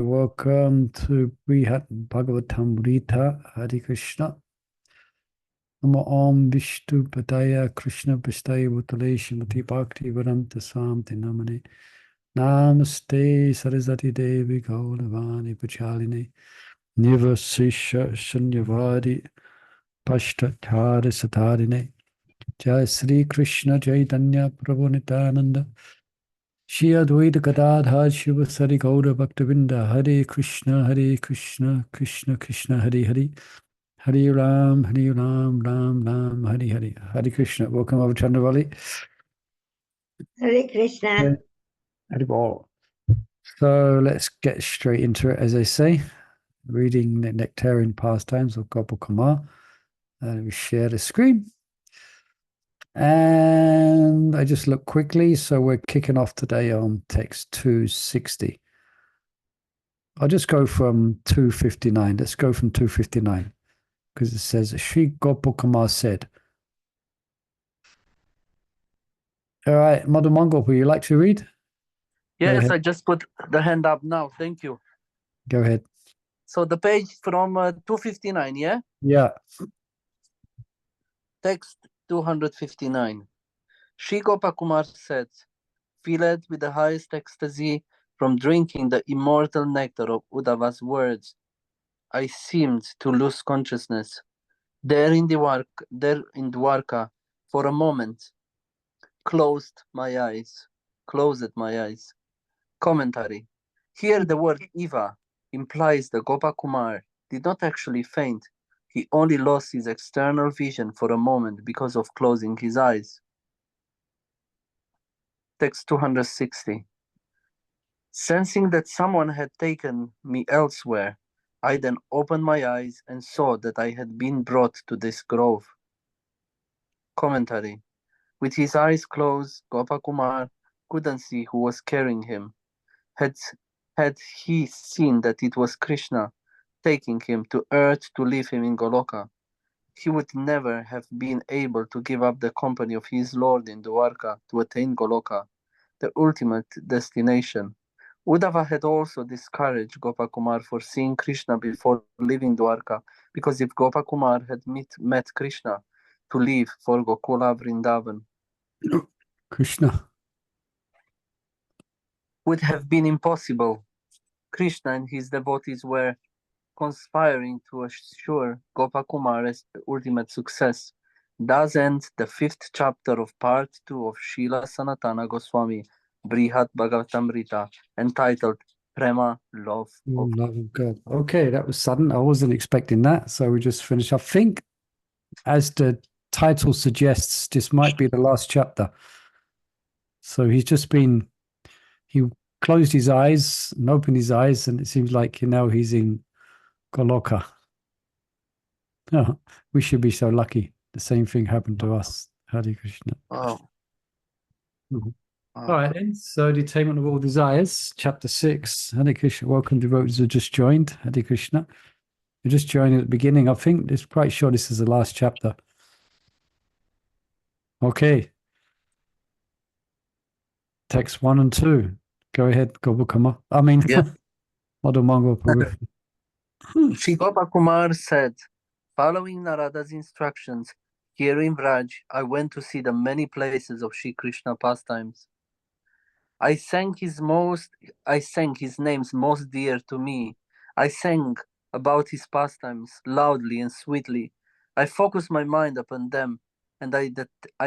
Welcome to Brhad Bhagavatamrta. Hare Krishna. Namo Om Vishnu Padaya Krishna Pastaya Bhutale Shrimati Bhakti Vedanta Swami Namane. Namaste Saraswati Devi Gauravani Pachaline Nivasisha Shanyavadi Pashtatara Satarine. Jai Sri Krishna Chaitanya Prabhu Nityananda Shri Advaita Gadadhar Shiva Sari Gaura Bhaktavinda Hare Krishna Krishna Krishna Hare Hare Hare Ram Ram Ram Hare Hare. Hare Krishna. Welcome over Chandravali. Hare Krishna. Hare Bol. So let's get straight into it, as I say. Reading the Nectarian Pastimes of Gopal Kumar. We share the screen. And I just look quickly. So we're kicking off today on text 260. I'll just go from 259. Let's go from 259 because it says, Sri Gopal Kumar said. All right, Mother Mongol, would you like to read? Yes, I just put the hand up now. Thank you. Go ahead. So the page from 259, yeah? Yeah. Text 259. Sri Gopal Kumar said, filled with the highest ecstasy from drinking the immortal nectar of Uddhava's words, I seemed to lose consciousness. There in Dwarka, for a moment, closed my eyes. Commentary. Here the word Eva implies that Gopa Kumar did not actually faint. He only lost his external vision for a moment because of closing his eyes. Text 260. Sensing that someone had taken me elsewhere, I then opened my eyes and saw that I had been brought to this grove. Commentary. With his eyes closed, Gopa Kumar couldn't see who was carrying him. Had he seen that it was Krishna taking him to earth to leave him in Goloka, he would never have been able to give up the company of his Lord in Dwarka to attain Goloka, the ultimate destination. Uddhava had also discouraged Gopakumar for seeing Krishna before leaving Dwarka, because if Gopakumar had met Krishna to leave for Gokula Vrindavan, Krishna would have been impossible. Krishna and his devotees were conspiring to assure Gopakumar's ultimate success. Thus ends the 5th chapter of part 2 of Srila Sanatana Goswami Brihad Bhagavatamrta, entitled Prema, Love of love of God. Okay, that was sudden. I wasn't expecting that. So we just finished. I think, as the title suggests, this might be the last chapter. So he closed his eyes and opened his eyes, and it seems like now he's in Goloka. Oh, we should be so lucky. The same thing happened to us. Hare Krishna. Oh. Mhm. All right, then. So, the Attainment of All Desires, Chapter 6. Hare Krishna. Welcome, devotees who just joined. Hare Krishna. You're just joining at the beginning. I think it's quite sure this is the last chapter. Okay. Text 1 and 2. Go ahead, Gobukama. I mean, Yeah. Madhu Mongol Prabhu. Sri Gopakumar said, following Narada's instructions, here in Braj, I went to see the many places of Sri Krishna pastimes. I sang his names most dear to me. I sang about his pastimes loudly and sweetly. I focused my mind upon them, and I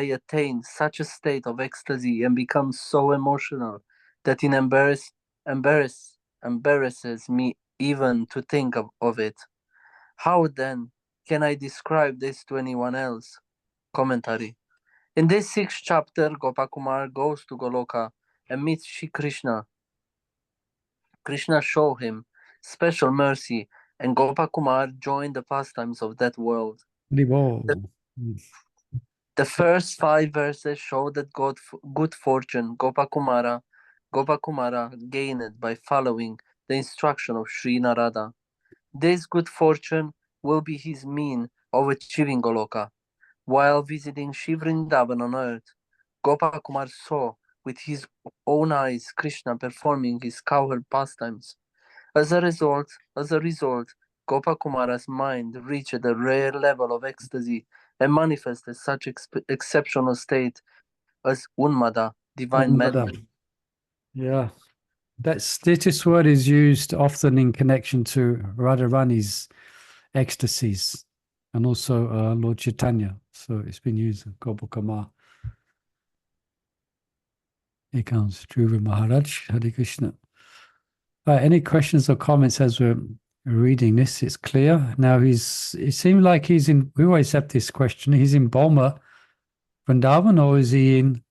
attained such a state of ecstasy and become so emotional that it embarrasses me even to think of it. How then can I describe this to anyone else? Commentary. In this 6th chapter, Gopakumar goes to Goloka and meets Shri Krishna. Krishna showed him special mercy, and Gopakumar joined the pastimes of that world. The first 5 verses show that good fortune Gopakumara gained by following the instruction of Sri Narada. This good fortune will be his mean of achieving Goloka. While visiting Shri Vrindavan on earth, Gopakumar saw with his own eyes Krishna performing his cowherd pastimes. As a result, Gopakumara's mind reached a rare level of ecstasy and manifested such exceptional state as Unmada, divine madness. Yeah, this word is used often in connection to Radharani's ecstasies and also Lord Chaitanya. So it's been used in Gopakumar. Here comes Dhruva Maharaj. Hare Krishna. Any questions or comments as we're reading this? It's clear. Now it seems like he's in, we always have this question, he's in Boma, Vrindavan, or is he in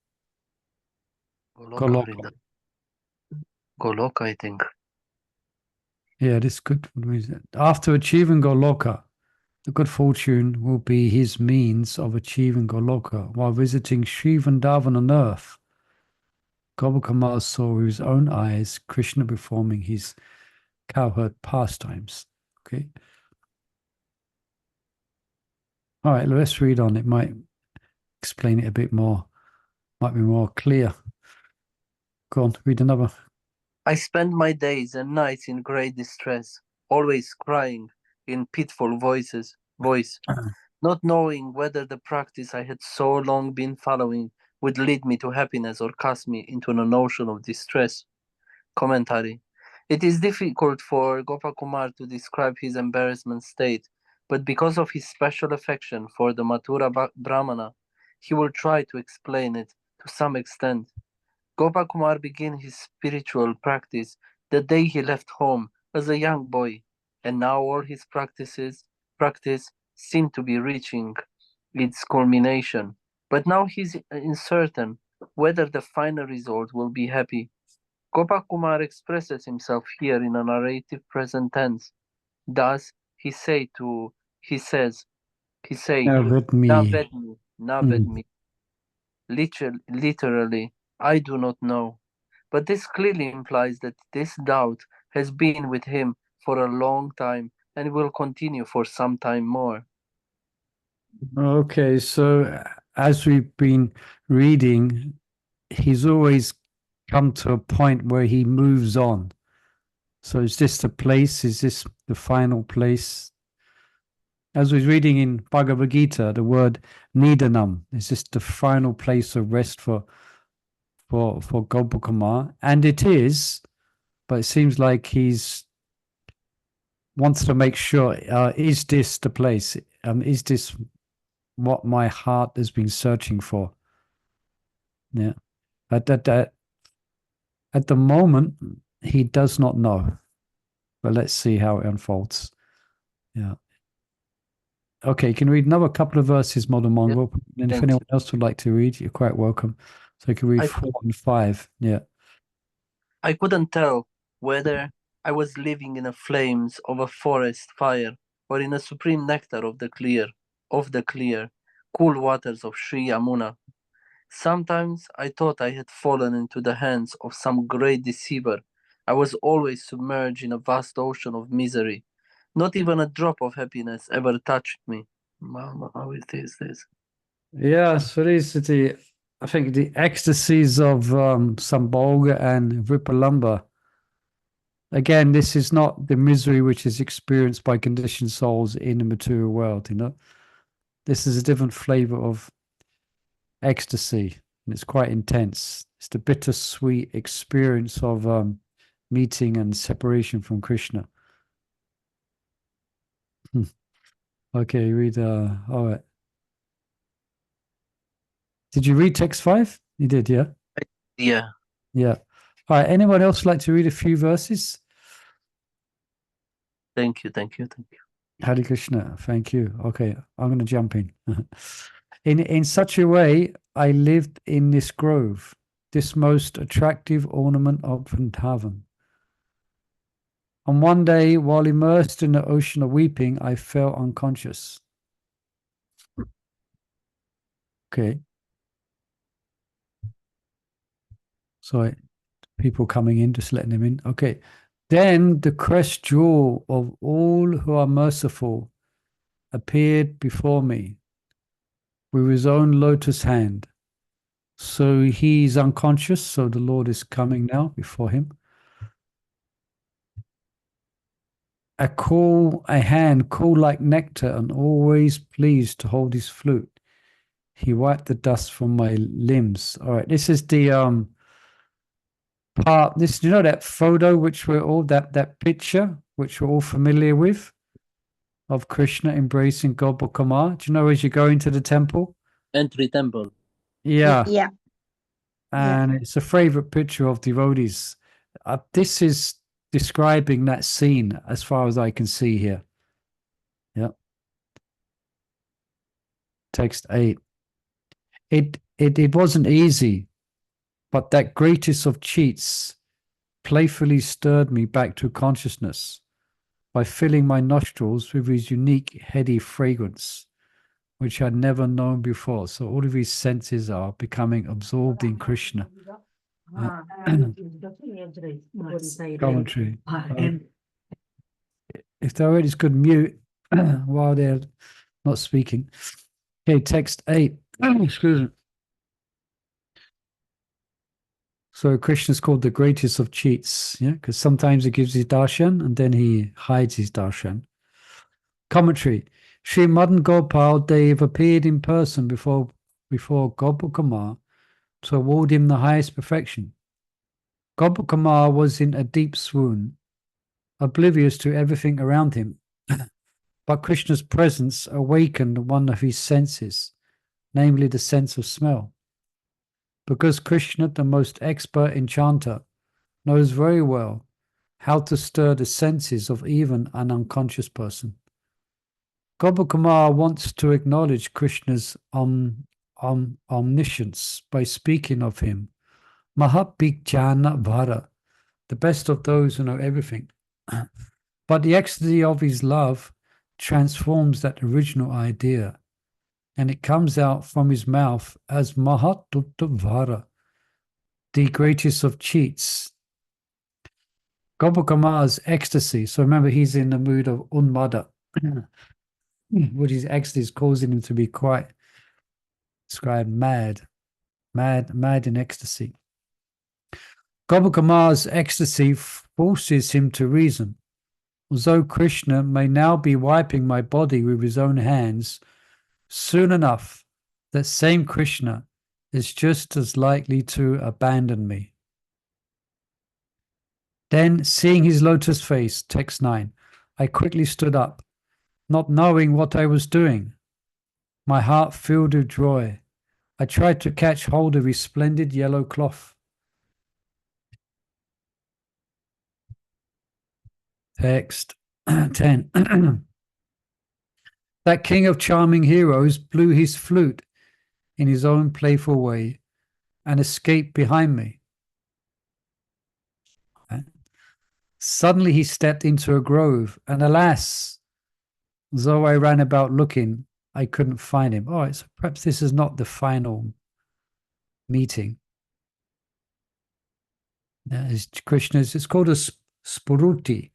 Goloka? Goloka, I think. Yeah, this good. After achieving Goloka, the good fortune will be his means of achieving Goloka. While visiting Sri Vrindavan on earth, Gopakumar saw with his own eyes Krishna performing his cowherd pastimes. Okay. All right, let's read on. It might explain it a bit more, might be more clear. Go on, read another. I spend my days and nights in great distress, always crying in pitiful voice, not knowing whether the practice I had so long been following would lead me to happiness or cast me into an ocean of distress. Commentary. It is difficult for Gopakumar to describe his embarrassment state, but because of his special affection for the Mathura Brahmana, he will try to explain it to some extent. Gopakumar began his spiritual practice the day he left home as a young boy, and now all his practice seemed to be reaching its culmination. But now he is uncertain whether the final result will be happy. Gopakumar expresses himself here in a narrative present tense. Thus, he says, With "Na me. ved me, na ved me." Literally, I do not know. But this clearly implies that this doubt has been with him for a long time and will continue for some time more. Okay, so as we've been reading, he's always come to a point where he moves on. So is this the place? Is this the final place? As we're reading in Bhagavad Gita, the word Nidanam, is this the final place of rest for Gopakumar? And it is, but it seems like he's wants to make sure, is this the place? Is this what my heart has been searching for? Yeah. At the moment, he does not know. But let's see how it unfolds. Yeah. Okay, you can read another couple of verses, Modern Mongrel. And if anyone else would like to read, you're quite welcome. So you can read 4 and 5. Yeah. I couldn't tell whether I was living in the flames of a forest fire or in the supreme nectar of the clear, cool waters of Sri Yamuna. Sometimes I thought I had fallen into the hands of some great deceiver. I was always submerged in a vast ocean of misery. Not even a drop of happiness ever touched me. Mama, how it is this? Yeah, so these are I think the ecstasies of Sambhoga and Vipalamba. Again, this is not the misery which is experienced by conditioned souls in the material world, you know. This is a different flavor of ecstasy, and it's quite intense. It's the bittersweet experience of meeting and separation from Krishna. Okay, read. All right. Did you read text 5? You did, yeah? Yeah. Yeah. All right. Anyone else like to read a few verses? Thank you. Hare Krishna. Thank you. Okay, I'm going to jump in. In such a way, I lived in this grove, this most attractive ornament of Vrindavan. And one day, while immersed in the ocean of weeping, I fell unconscious. Okay. Sorry, people coming in, just letting them in. Okay. Then the crest jewel of all who are merciful appeared before me with his own lotus hand. So he's unconscious, so the Lord is coming now before him. a hand cool like nectar, and always pleased to hold his flute. He wiped the dust from my limbs. All right, this is the part. This, you know, that photo which we're all that picture which we're all familiar with of Krishna embracing Gopal. Do you know as you go into the temple? Entry temple. Yeah. Yeah. And it's a favorite picture of devotees. This is describing that scene as far as I can see here. Yeah. Text 8. It wasn't easy, but that greatest of cheats playfully stirred me back to consciousness by filling my nostrils with his unique heady fragrance, which I'd never known before. So all of his senses are becoming absorbed in Krishna. Commentary. If they're already good, mute while they're not speaking. Okay, text 8. Excuse me. So Krishna is called the greatest of cheats, yeah, because sometimes he gives his darshan and then he hides his darshan. Commentary. Sri Madan Gopal Dev appeared in person before Gopal Kumar to award him the highest perfection. Gopal Kumar was in a deep swoon, oblivious to everything around him. But Krishna's presence awakened one of his senses, namely the sense of smell. Because Krishna, the most expert enchanter, knows very well how to stir the senses of even an unconscious person. Gopal Kumar wants to acknowledge Krishna's omniscience by speaking of him, Mahapikjana Bhara, the best of those who know everything. But the ecstasy of his love transforms that original idea, and it comes out from his mouth as Mahatuttvara, the greatest of cheats. Gopal Kumar's ecstasy, so remember he's in the mood of unmada, which his ecstasy is causing him to be quite described mad in ecstasy. Gopal Kumar's ecstasy forces him to reason. Although Krishna may now be wiping my body with his own hands, soon enough, that same Krishna is just as likely to abandon me. Then, seeing his lotus face, text 9, I quickly stood up, not knowing what I was doing. My heart filled with joy. I tried to catch hold of his splendid yellow cloth. Text 10. That king of charming heroes blew his flute in his own playful way and escaped behind me. Suddenly he stepped into a grove, and alas, though I ran about looking, I couldn't find him. All right, so perhaps this is not the final meeting. It's called a spuruti,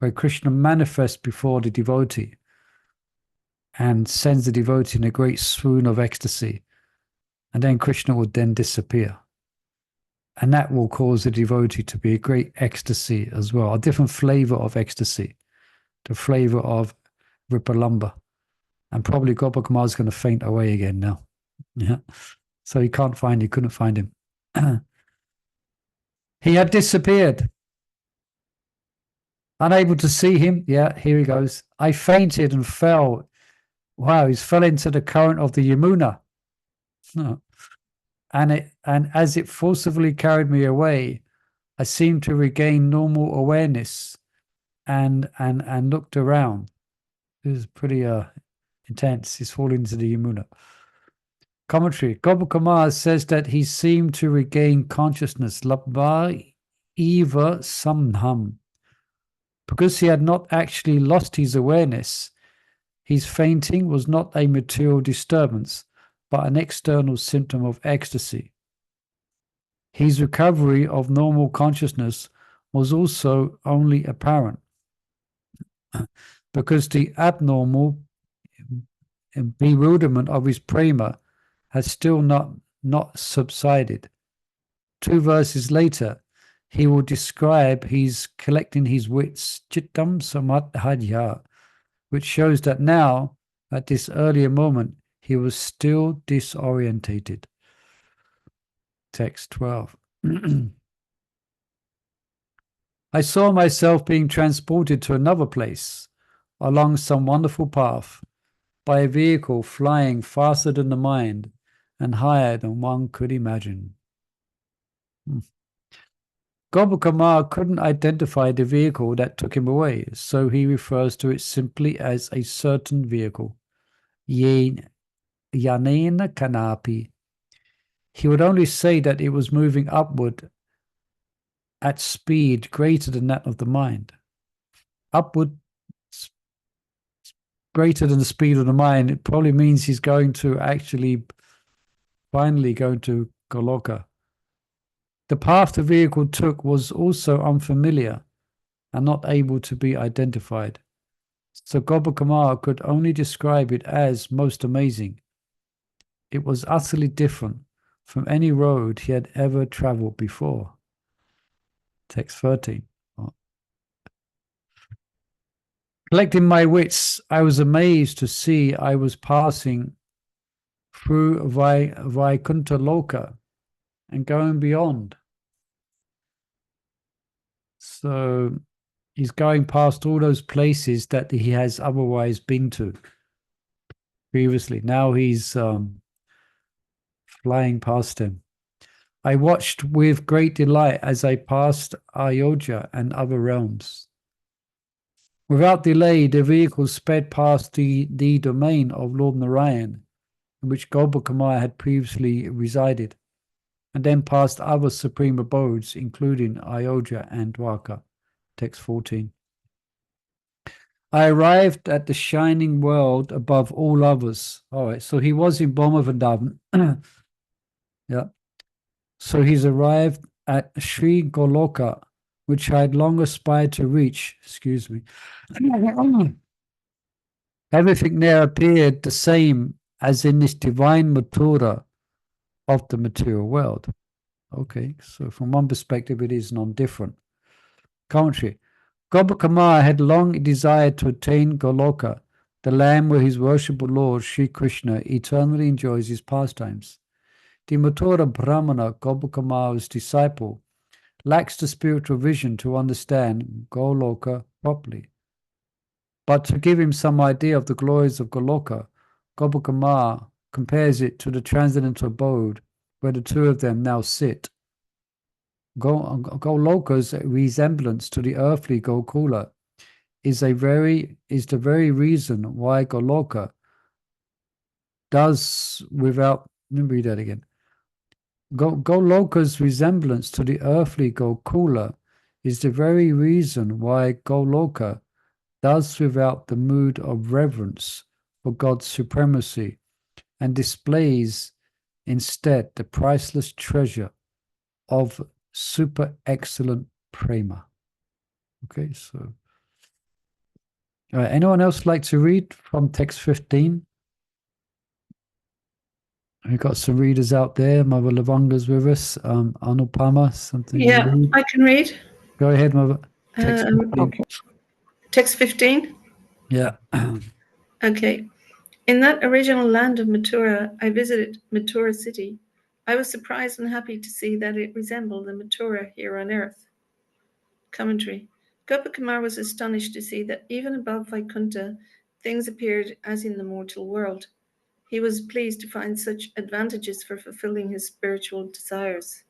where Krishna manifests before the devotee and sends the devotee in a great swoon of ecstasy. And then Krishna would then disappear. And that will cause the devotee to be a great ecstasy as well, a different flavor of ecstasy, the flavor of Ripalamba. And probably Gopal Kumar is going to faint away again now. Yeah. So he couldn't find him. He had disappeared. Unable to see him. Yeah, here he goes. I fainted and fell. Wow, he fell into the current of the Yamuna. And as it forcibly carried me away, I seemed to regain normal awareness and looked around. It was pretty intense. He's falling into the Yamuna. Commentary. Gopal Kumar says that he seemed to regain consciousness. Labba eva samham. Because he had not actually lost his awareness, his fainting was not a material disturbance, but an external symptom of ecstasy. His recovery of normal consciousness was also only apparent, because the abnormal bewilderment of his prema had still not subsided. 2 verses later, he will describe he's collecting his wits, chittam samadhaya, which shows that now, at this earlier moment, he was still disorientated. Text 12. I saw myself being transported to another place, along some wonderful path, by a vehicle flying faster than the mind and higher than one could imagine. Gopal couldn't identify the vehicle that took him away, so he refers to it simply as a certain vehicle. Yanena Kanapi. He would only say that it was moving upward at speed greater than that of the mind. Upward greater than the speed of the mind, it probably means he's going to actually finally go to Goloka. The path the vehicle took was also unfamiliar and not able to be identified. So Gopal could only describe it as most amazing. It was utterly different from any road he had ever traveled before. Text 13. Collecting my wits, I was amazed to see I was passing through Vaikuntha Loka and going beyond. So he's going past all those places that he has otherwise been to previously. Now he's flying past him. I watched with great delight as I passed Ayodhya and other realms. Without delay, the vehicle sped past the domain of Lord Narayan, in which Gopal had previously resided, and then past other supreme abodes, including Ayodhya and Dwarka. Text 14. I arrived at the shining world above all others. All right, so he was in Brahma yeah. So he's arrived at Sri Goloka, which I had long aspired to reach. Excuse me. Everything there appeared the same as in this divine Mathura of the material world. Okay, so from one perspective, it is non-different. Commentary. Gopal had long desired to attain Goloka, the land where his worshipful Lord Sri Krishna eternally enjoys his pastimes. The Mathura Brahmana, Gopal's disciple, lacks the spiritual vision to understand Goloka properly. But to give him some idea of the glories of Goloka, Gopal compares it to the transcendental abode where the two of them now sit. Goloka's resemblance to the earthly Gokula is the very reason why Goloka does without. Let me read that again. Goloka's resemblance to the earthly Gokula is the very reason why Goloka does without the mood of reverence for God's supremacy and displays instead the priceless treasure of super excellent prema. Okay, so all right, anyone else like to read from text 15? We've got some readers out there. Mother Lavanga's with us. Anupama, something. Yeah, I can read. Go ahead, Mother. Text 15. Okay. Text 15? Yeah. Okay. In that original land of Mathura, I visited Mathura city. I was surprised and happy to see that it resembled the Mathura here on earth. Commentary. Gopal was astonished to see that even above Vaikuntha, things appeared as in the mortal world. He was pleased to find such advantages for fulfilling his spiritual desires.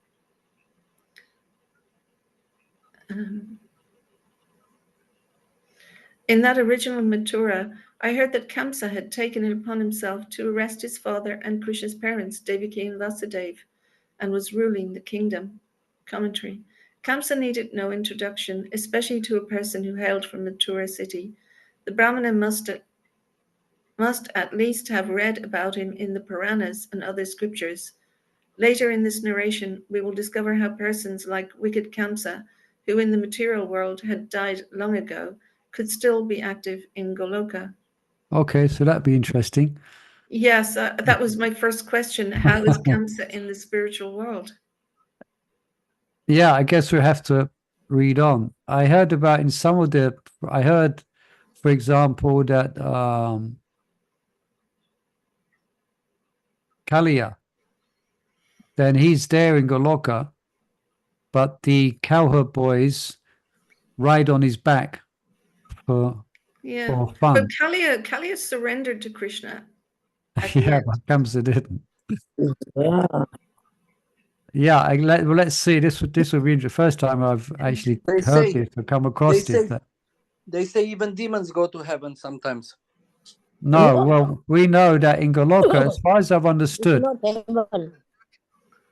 In that original Mathura, I heard that Kamsa had taken it upon himself to arrest his father and Krishna's parents, Devaki and Vasudeva, and was ruling the kingdom. Commentary. Kamsa needed no introduction, especially to a person who hailed from Mathura city. The Brahmana must at least have read about him in the Puranas and other scriptures. Later in this narration, we will discover how persons like wicked Kamsa, who in the material world had died long ago, could still be active in Goloka. Okay, so that'd be interesting. Yes, that was my first question. How is Kamsa in the spiritual world? Yeah, I guess we have to read on. I heard about in some of the, I heard, for example, that Kalia, then he's there in Goloka, but the cowherd boys ride on his back for Yeah. for But fun. Kalia surrendered to Krishna at the Yeah, end. but Kamsa didn't. Yeah. Yeah, well, let's see. This will be the first time I've actually They heard say this or come they across this. say they say even demons go to heaven sometimes. No, No, well, we know that in Goloka, as far as I've it's understood, not heaven.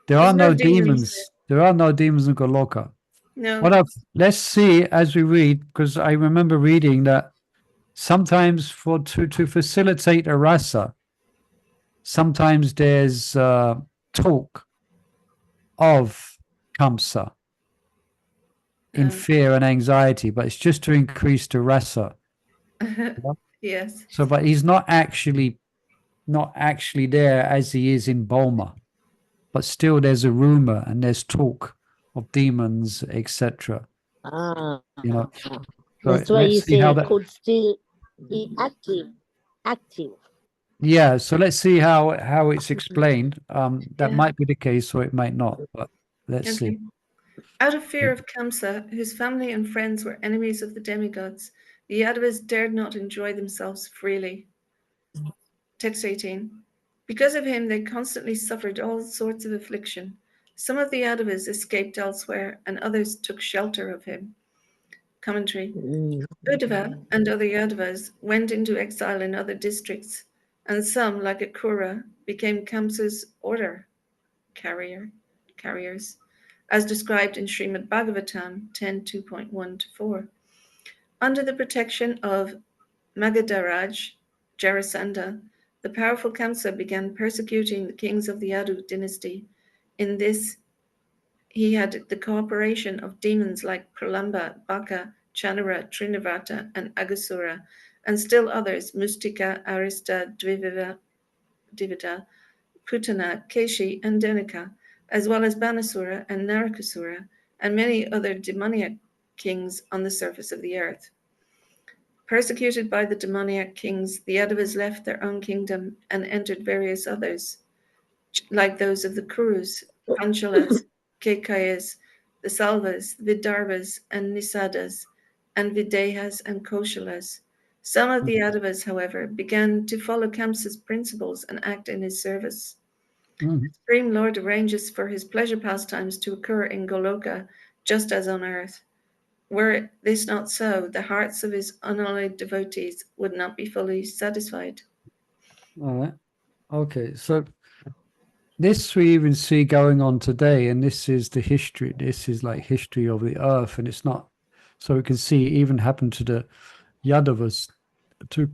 there are There's no no demons. demons. There are no demons in Goloka. No. Let's see as we read, because I remember reading that sometimes to facilitate a rasa, sometimes there's talk of Kamsa in fear and anxiety, but it's just to increase the rasa. Yes. So, but he's not actually there as he is in Bulma, but still there's a rumor and there's talk of demons, etc. Ah, You know, so that's why you let's see say how it that. could still be active. Active. Yeah, so let's see how it's explained. That Yeah. might be the case, or it might not. But let's see. Okay. Out of fear of Kamsa, whose family and friends were enemies of the demigods, the Yadavas dared not enjoy themselves freely. Text 18. Because of him, they constantly suffered all sorts of affliction. Some of the Yadavas escaped elsewhere, and others took shelter of him. Commentary. Uddhava and other Yadavas went into exile in other districts, and some, like Akura, became Kamsa's order carriers, as described in Srimad Bhagavatam 10.2.1-4. Under the protection of Magadharaj Jarasandha, the powerful Kamsa began persecuting the kings of the Yadu dynasty. In this, he had the cooperation of demons like Pralamba, Baka, Chanara, Trinivata, and Agasura, and still others, Mustika, Arista, Dvivida, Putana, Keshi, and Denika, as well as Banasura and Narakasura, and many other demoniac kings on the surface of the earth. Persecuted by the demoniac kings, the Yadavas left their own kingdom and entered various others, like those of the Kurus, Panchalas, Kekayas, the Salvas, Vidarbhas, and Nisadas, and Videhas and Koshalas. Some of the Yadavas, however, began to follow Kamsa's principles and act in his service. The Supreme Lord arranges for his pleasure pastimes to occur in Goloka, just as on earth. Were this not so, the hearts of his unalloyed devotees would not be fully satisfied. All right. Okay. So this we even see going on today, and this is the history. This is like history of the earth, and it's not. So we can see even happen to the Yadavas, to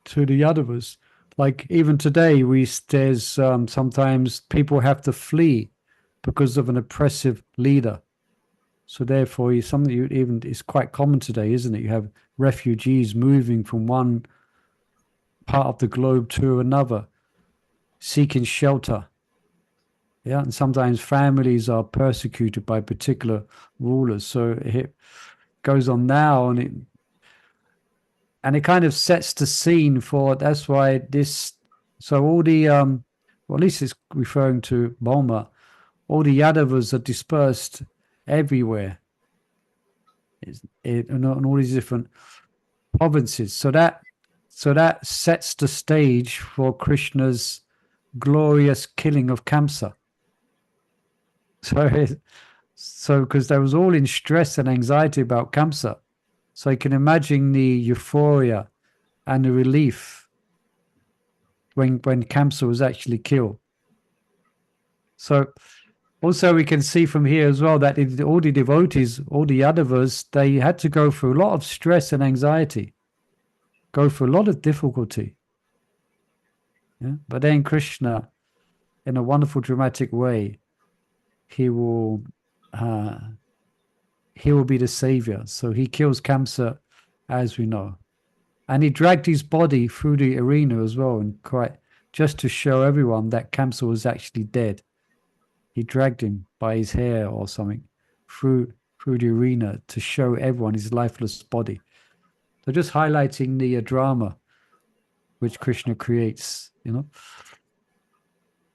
the Yadavas. Like even today, there's sometimes people have to flee because of an oppressive leader. So therefore, something you even is quite common today, isn't it? You have refugees moving from one part of the globe to another, seeking shelter. Yeah, and sometimes families are persecuted by particular rulers. So it goes on now, and it kind of sets the scene for. That's why this. So all the well, at least it's referring to Bulma. All the Yadavas are dispersed everywhere. In all these different provinces. So that sets the stage for Krishna's glorious killing of Kamsa. So because they was all in stress and anxiety about Kamsa. So you can imagine the euphoria and the relief when Kamsa was actually killed. So also we can see from here as well that all the devotees, all the Yadavas, they had to go through a lot of stress and anxiety, go through a lot of difficulty. Yeah? But then Krishna, in a wonderful dramatic way, he will be the savior. So he kills Kamsa, as we know. And he dragged his body through the arena as well, and just to show everyone that Kamsa was actually dead. He dragged him by his hair or something through the arena to show everyone his lifeless body. So just highlighting the drama which Krishna creates, you know.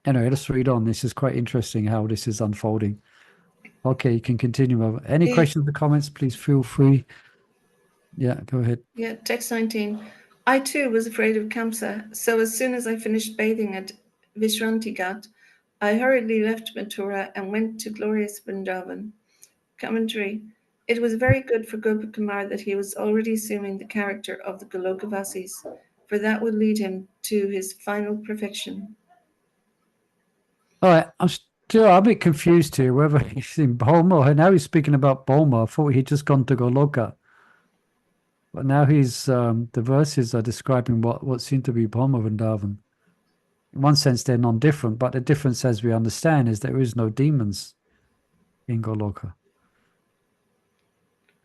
Anyway, let's read on. This is quite interesting how this is unfolding. Okay, you can continue. Any questions or comments, please feel free. Yeah, go ahead. Yeah, text 19. I too was afraid of Kamsa, so as soon as I finished bathing at Vishranti Ghat, I hurriedly left Mathura and went to glorious Vrindavan. Commentary. It was very good for Gopakumar that he was already assuming the character of the Golokavasis, for that would lead him to his final perfection. All right, I'm still a bit confused here whether he's in Bhoma or now he's speaking about Bhoma. I thought he'd just gone to Goloka. But now he's the verses are describing what seem to be Bhoma Vrindavan. In one sense, they're non-different, but the difference, as we understand, is there is no demons in Goloka.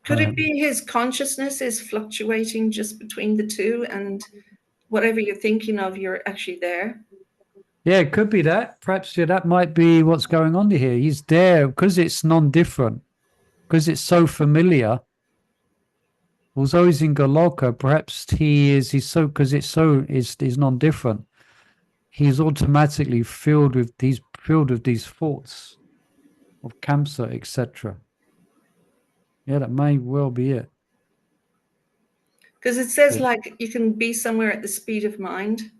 Could it be his consciousness is fluctuating just between the two, and whatever you're thinking of, you're actually there? Yeah, it could be that. Perhaps that might be what's going on here. He's there because it's non-different, because it's so familiar. Although he's in Goloka, perhaps he's so because it's so is non-different. He's automatically filled with these thoughts of Kamsa, etc. Yeah, that may well be it. Because it says like you can be somewhere at the speed of mind.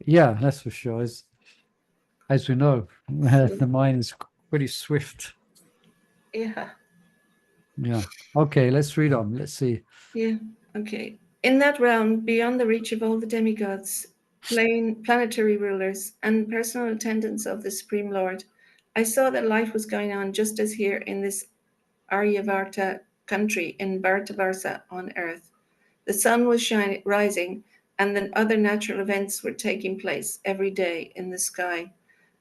Yeah, that's for sure. As we know, the mind is pretty swift. Yeah. Yeah. Okay, let's read on. Let's see. Yeah. Okay. In that realm, beyond the reach of all the demigods, planetary rulers, and personal attendants of the Supreme Lord, I saw that life was going on just as here in this Aryavarta country in Bharatavarsa on earth. The sun was rising, and then other natural events were taking place every day in the sky.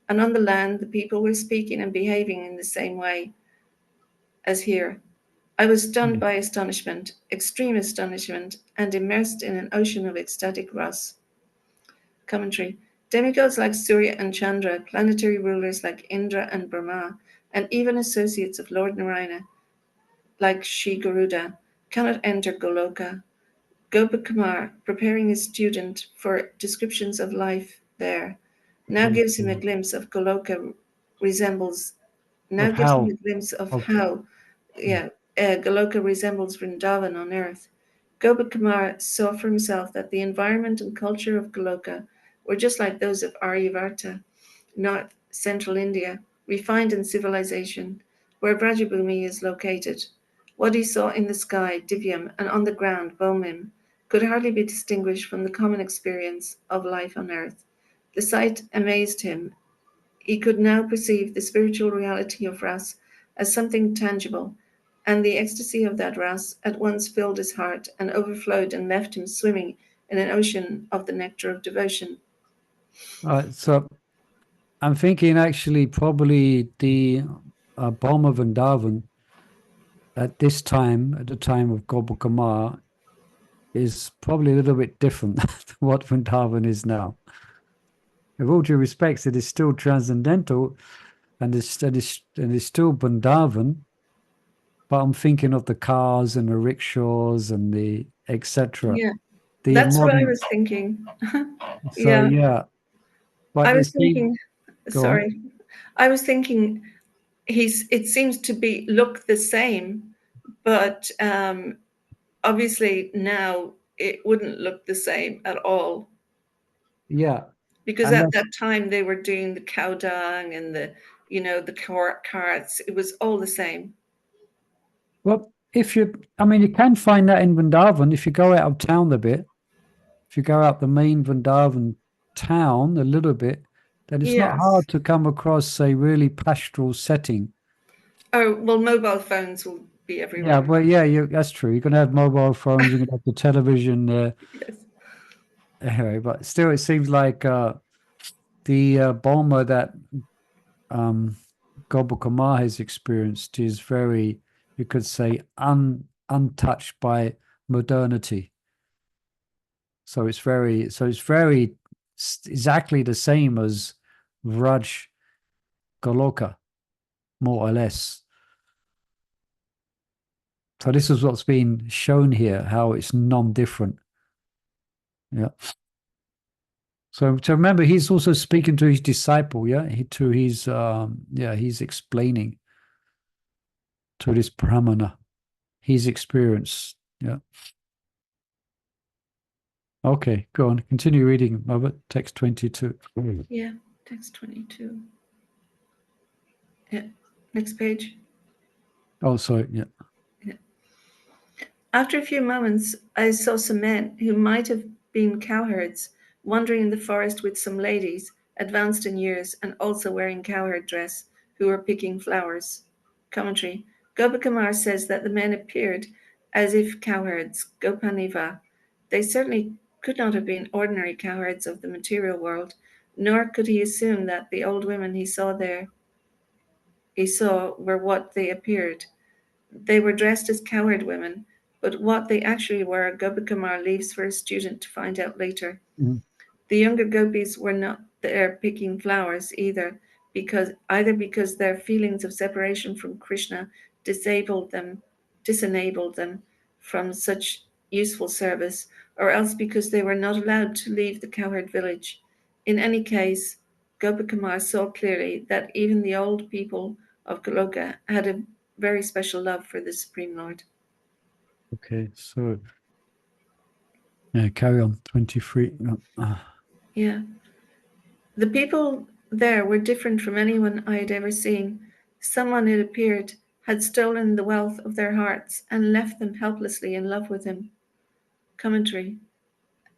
And on the land, the people were speaking and behaving in the same way as here. I was stunned by astonishment, extreme astonishment, and immersed in an ocean of ecstatic rasa. Commentary. Demigods like Surya and Chandra, planetary rulers like Indra and Brahma, and even associates of Lord Narayana, like Shri Garuda, cannot enter Goloka. Gopakumar, preparing his student for descriptions of life there, now gives him a glimpse of Goloka resembles. Now gives him a glimpse of how, Goloka resembles Vrindavan on earth. Gopakumar saw for himself that the environment and culture of Goloka were just like those of Aryavarta, North Central India, refined in civilization, where Brajabhumi is located. What he saw in the sky, Divyam, and on the ground, Bhomim, could hardly be distinguished from the common experience of life on earth. The sight amazed him. He could now perceive the spiritual reality of Ras as something tangible, and the ecstasy of that Ras at once filled his heart and overflowed and left him swimming in an ocean of the nectar of devotion. So I'm thinking actually probably the Bhoma Vrindavan at this time, at the time of Gopakumar, is probably a little bit different to what Vrindavan is now. With all due respect, it is still transcendental and it's still Vrindavan, but I'm thinking of the cars and the rickshaws and the etc. Yeah, that's what I was thinking. So yeah. But I was thinking, sorry, on. I was thinking it seems to look the same, but obviously now it wouldn't look the same at all. Yeah. Because at that time they were doing the cow dung and the carts. It was all the same. Well, you can find that in Vrindavan if you go out of town a bit. If you go out the main Vrindavan town a little bit, then it's not hard to come across a really pastoral setting. Oh, well, mobile phones will be everywhere. Yeah, well, that's true. You're going to have mobile phones, you're going to have the television there. Yes. Anyway, but still, it seems like the Bhoma that Gopakumar has experienced is very, you could say, untouched by modernity. So it's very exactly the same as Vraj Goloka, more or less. So this is what's being shown here, how it's non-different. Yeah. So to remember, he's also speaking to his disciple, yeah, he's explaining to this Brahmana his experience, yeah. Okay, go on, continue reading, Robert, text 22. Yeah, text 22. Yeah, next page. Oh, sorry, yeah. After a few moments, I saw some men who might have been cowherds wandering in the forest with some ladies, advanced in years and also wearing cowherd dress, who were picking flowers. Commentary. Gopakumar says that the men appeared as if cowherds, Gopaniva. They certainly could not have been ordinary cowherds of the material world, nor could he assume that the old women he saw were what they appeared. They were dressed as cowherd women, but what they actually were, Gopakumar leaves for a student to find out later. Mhm. The younger gopis were not there picking flowers either because their feelings of separation from Krishna disenabled them from such useful service, or else because they were not allowed to leave the cowherd village. In any case, Gopakumar saw clearly that even the old people of Goloka had a very special love for the Supreme Lord. Okay, so yeah, carry on, 23. Yeah. The people there were different from anyone I had ever seen. Someone, it appeared, had stolen the wealth of their hearts and left them helplessly in love with him. Commentary.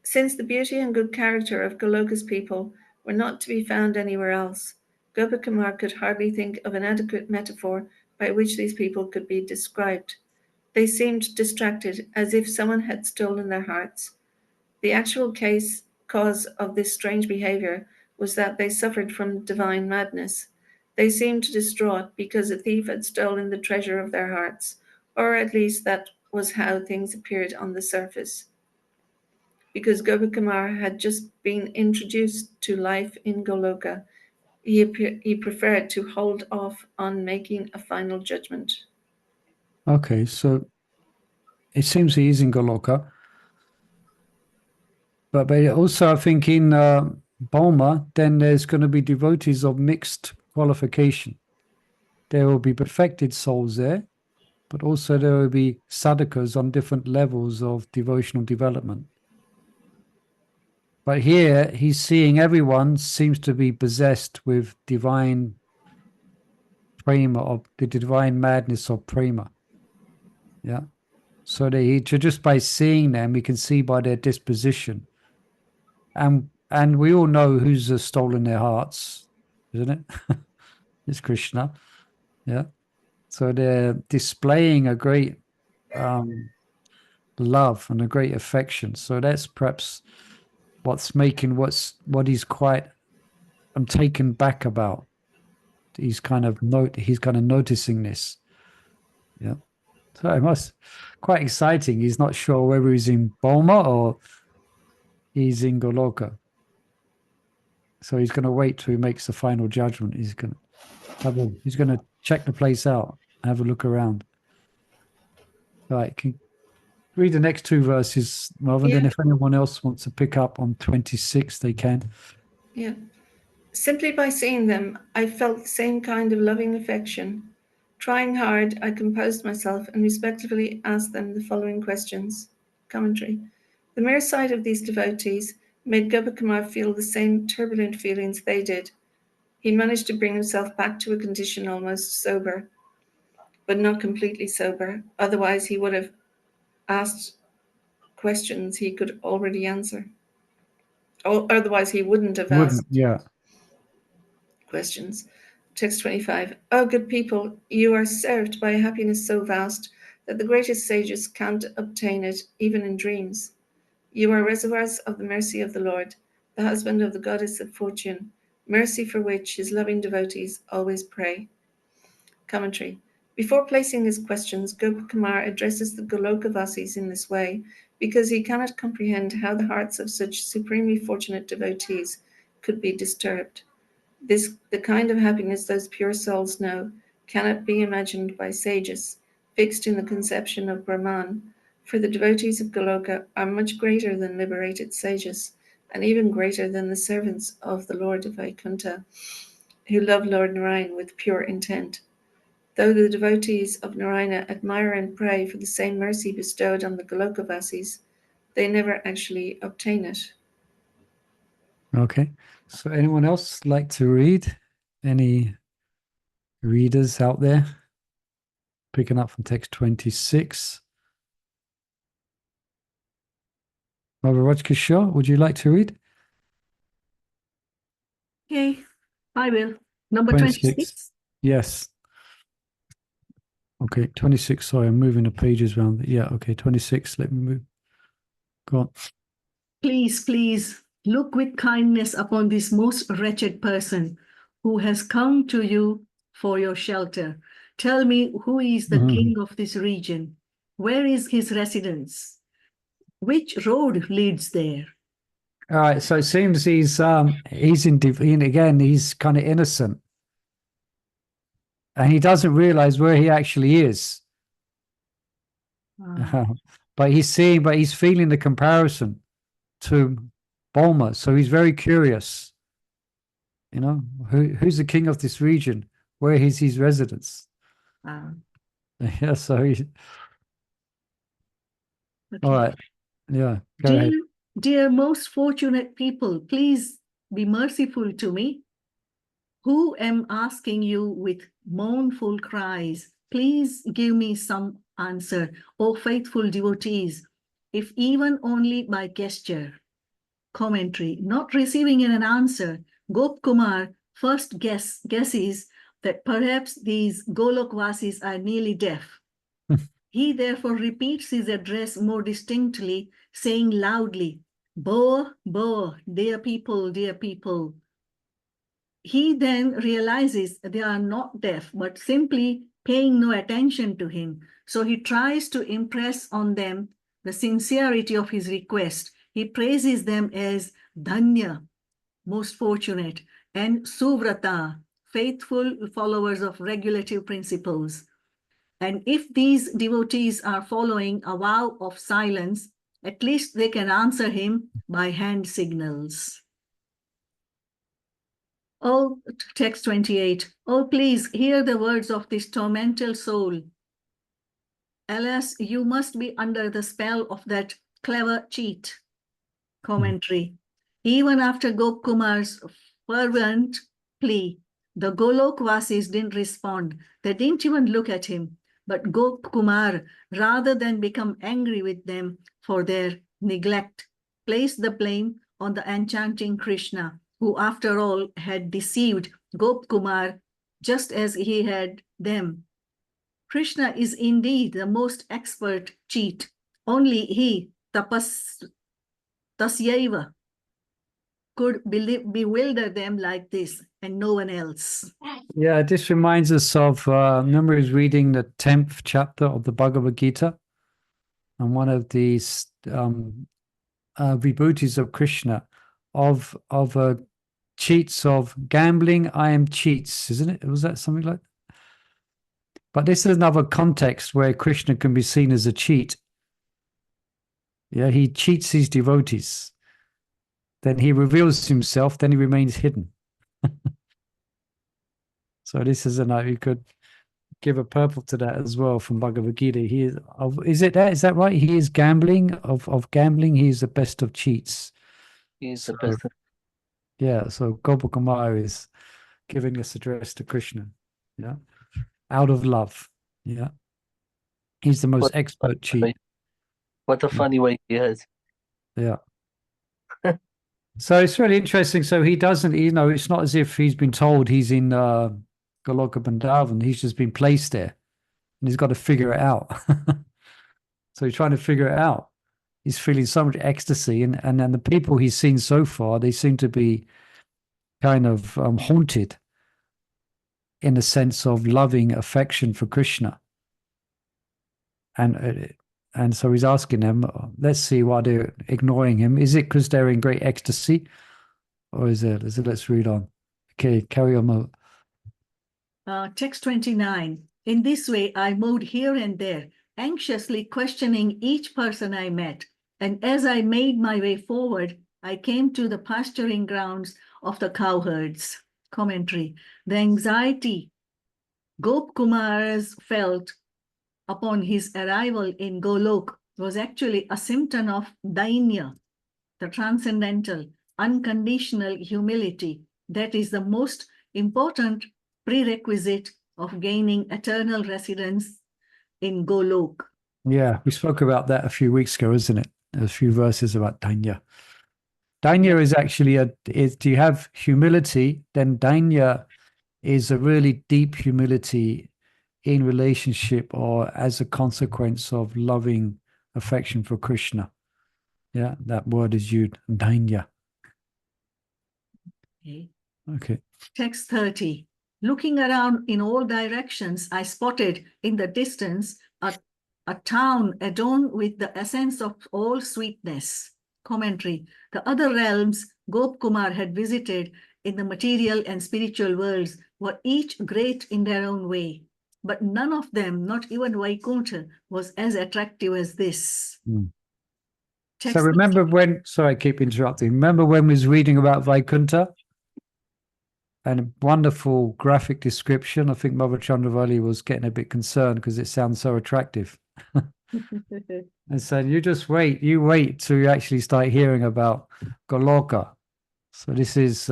Since the beauty and good character of Goloka's people were not to be found anywhere else, Gopakumar could hardly think of an adequate metaphor by which these people could be described. They seemed distracted, as if someone had stolen their hearts. The actual cause of this strange behavior was that they suffered from divine madness. They seemed distraught because a thief had stolen the treasure of their hearts, or at least that was how things appeared on the surface. Because Gopakumar had just been introduced to life in Goloka, he preferred to hold off on making a final judgment. Okay, so it seems he is in Goloka. But also, I think in Burma, then there's going to be devotees of mixed qualification. There will be perfected souls there, but also there will be sadhakas on different levels of devotional development. But here, he's seeing everyone seems to be possessed with divine prema, or the divine madness of prema. Yeah. So just by seeing them, we can see by their disposition. And we all know who's stolen their hearts, isn't it? It's Krishna. Yeah. So they're displaying a great love and a great affection. So that's perhaps what's making what he's quite I'm taken back about. He's kind of noticing this. Yeah. So it must quite exciting. He's not sure whether he's in Burma or he's in Goloka. So he's going to wait till he makes the final judgment. He's going to check the place out, have a look around. Right. Can read the next two verses, Marvin. Yeah. Then if anyone else wants to pick up on 26, they can. Yeah. Simply by seeing them, I felt the same kind of loving affection. Trying hard, I composed myself and respectfully asked them the following questions. Commentary. The mere sight of these devotees made Gopakumar feel the same turbulent feelings they did. He managed to bring himself back to a condition almost sober, but not completely sober. Otherwise, he would have asked questions he could already answer. Otherwise, he wouldn't have asked questions. Text 25. Oh, good people, you are served by a happiness so vast that the greatest sages can't obtain it even in dreams. You are reservoirs of the mercy of the Lord, the husband of the goddess of fortune, mercy for which his loving devotees always pray. Commentary. Before placing his questions, Gopakumar addresses the Golokavasis in this way because he cannot comprehend how the hearts of such supremely fortunate devotees could be disturbed. The kind of happiness those pure souls know cannot be imagined by sages. fixed in the conception of Brahman, for the devotees of Goloka are much greater than liberated sages, and even greater than the servants of the Lord of Vaikuntha, who love Lord Narayan with pure intent. Though the devotees of Narayana admire and pray for the same mercy bestowed on the Golokavasis, they never actually obtain it. Okay. So anyone else like to read? Any readers out there? Picking up from text 26. Raj Kishore, would you like to read? Okay, I will. Number 26. 26. Yes. Okay, 26. Sorry, I'm moving the pages around. Yeah, okay, 26. Let me move. Go on. Please, please look with kindness upon this most wretched person who has come to you for your shelter. Tell me, who is the king of this region? Where is his residence? Which road leads there? All right, so it seems he's again, he's kind of innocent. And he doesn't realize where he actually is. But he's feeling the comparison to Bulma. So he's very curious. You know, who's the king of this region? Where is his residence? Yeah, so he, Okay. all right. Yeah, go ahead. Dear most fortunate people, please be merciful to me, who am asking you with mournful cries. Please give me some answer, O faithful devotees, if even only by gesture. Commentary. Not receiving an answer, Gop Kumar first guesses that perhaps these Golokvasis are nearly deaf. He therefore repeats his address more distinctly, saying loudly, "Bo, Bo, dear people, dear people." He then realizes they are not deaf, but simply paying no attention to him. So he tries to impress on them the sincerity of his request. He praises them as Dhanya, most fortunate, and Suvrata, faithful followers of regulative principles. And if these devotees are following a vow of silence, at least they can answer him by hand signals. Oh, text 28. Oh, please hear the words of this tormental soul. Alas, you must be under the spell of that clever cheat. Commentary. Even after Gopkumar's fervent plea, the Golokvasis didn't respond. They didn't even look at him. But Gopkumar, rather than become angry with them for their neglect, placed the blame on the enchanting Krsna, who after all had deceived Gopkumar just as he had them. Krsna is indeed the most expert cheat. Only he, Tasyaiva, could bewilder them like this, and no one else. Yeah, this reminds us of, remember he was reading the 10th chapter of the Bhagavad Gita, and one of these vibhutis of Krishna, of cheats of gambling, I am cheats, isn't it? Was that something like that? But this is another context where Krishna can be seen as a cheat. Yeah, he cheats his devotees. Then he reveals himself, then he remains hidden. So this is you could give a purple to that as well from Bhagavad Gita. He is that right? He is gambling of gambling. He is the best of cheats. He is the best. Yeah, so Gopakumar is giving this address to Krishna. Yeah, out of love. Yeah, he's the most expert cheat. What a funny way he has. Yeah. So it's really interesting. So he doesn't, it's not as if he's been told he's in Goloka Vrindavan. He's just been placed there and he's got to figure it out. So he's trying to figure it out. He's feeling so much ecstasy. And then the people he's seen so far, they seem to be kind of haunted in a sense of loving affection for Krishna. And so he's asking them, let's see why they're ignoring him. Is it because they're in great ecstasy? Or is it, let's read on. Okay, carry on. Text 29. In this way, I moved here and there, anxiously questioning each person I met. And as I made my way forward, I came to the pasturing grounds of the cowherds. Commentary. The anxiety Gop Kumar's felt upon his arrival in Golok was actually a symptom of dainya, the transcendental, unconditional humility that is the most important prerequisite of gaining eternal residence in Golok. Yeah, we spoke about that a few weeks ago, isn't it? There's a few verses about dainya. Dainya is actually do you have humility, then dainya is a really deep humility in relationship or as a consequence of loving affection for Krishna. Yeah, that word is used, dainya. Okay. Text 30. Looking around in all directions, I spotted in the distance a town adorned with the essence of all sweetness. Commentary. The other realms Gop Kumar had visited in the material and spiritual worlds were each great in their own way, but none of them, not even Vaikuntha, was as attractive as this. So remember when, sorry, I keep interrupting. Remember when we was reading about Vaikuntha? And a wonderful graphic description. I think Mother Chandravali was getting a bit concerned because it sounds so attractive. And saying, you wait till you actually start hearing about Goloka. So this is